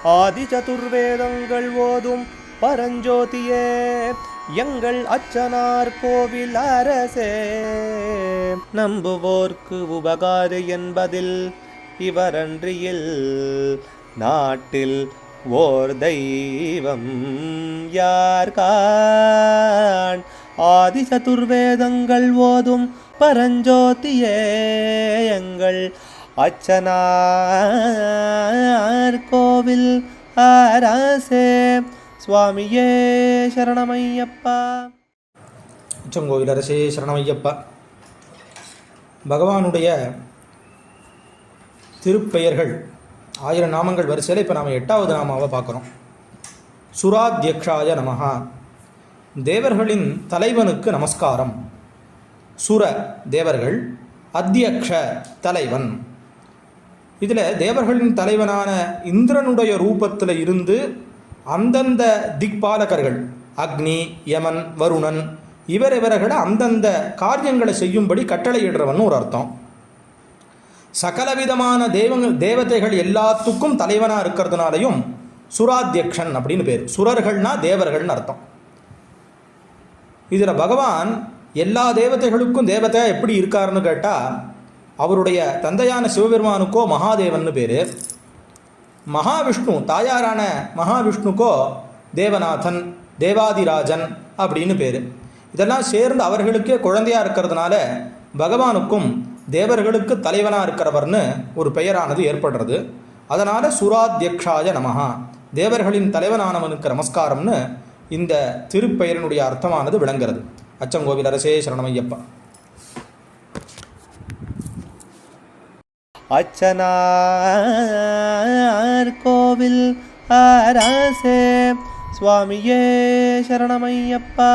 ஆதி சதுர்வேதங்கள் ஓதும் பரஞ்சோதியே எங்கள் அச்சனார் கோவில் அரசே. நம்புவோர்க்கு உபகாரி என்பதில் இவரன்றியில் நாட்டில் ஓர் தெய்வம் யார்கான். ஆதி சதுர்வேதங்கள் ஓதும் பரஞ்சோதியே எங்கள் அச்சனார் கோவில் அரசே. சுவாமியே சரணமையப்பா. அச்சங்கோவில் அரசே சரணமையப்பா. பகவானுடைய திருப்பெயர்கள் 1000 நாமங்கள் வரிசையில் இப்போ நாம் 8வது நாமாவை பார்க்குறோம். சுராத்யக்ஷாய நமஹா. தேவர்களின் தலைவனுக்கு நமஸ்காரம். சுர தேவர்கள், அத்தியக்ஷ தலைவன். இதில் தேவர்களின் தலைவனான இந்திரனுடைய ரூபத்தில் இருந்து அந்தந்த திக்பாலகர்கள் அக்னி, யமன், வருணன் இவர்களை அந்தந்த காரியங்களை செய்யும்படி கட்டளையிடுறவன் ஒரு அர்த்தம். சகலவிதமான தேவதைகள் எல்லாத்துக்கும் தலைவனாக இருக்கிறதுனாலையும் சுராத்யக்ஷன் அப்படின்னு பேர். சுரர்கள்னா தேவர்கள்னு அர்த்தம். இதில் பகவான் எல்லா தேவதைகளுக்கும் தேவதை எப்படி இருக்காருன்னு கேட்டால், அவருடைய தந்தையான சிவபெருமானுக்கோ மகாதேவன்னு பேர். மகாவிஷ்ணு தாயாரான மகாவிஷ்ணுக்கோ தேவநாதன், தேவாதிராஜன் அப்படின்னு பேர். இதெல்லாம் சேர்ந்து அவர்களுக்கே குழந்தையாக இருக்கிறதுனால பகவானுக்கும் தேவர்களுக்கு தலைவனாக இருக்கிறவர்னு ஒரு பெயரானது ஏற்படுறது. அதனால் சுராத்யக்ஷாய நமஹா, தேவர்களின் தலைவனானவனுக்கு நமஸ்காரம்னு இந்த திருப்பெயரினுடைய அர்த்தமானது விளங்குறது. அச்சங்கோவில் அரசே சரணமையப்பா. அச்சனார் கோவில் அரசே. சுவாமியே சரணமையப்பா.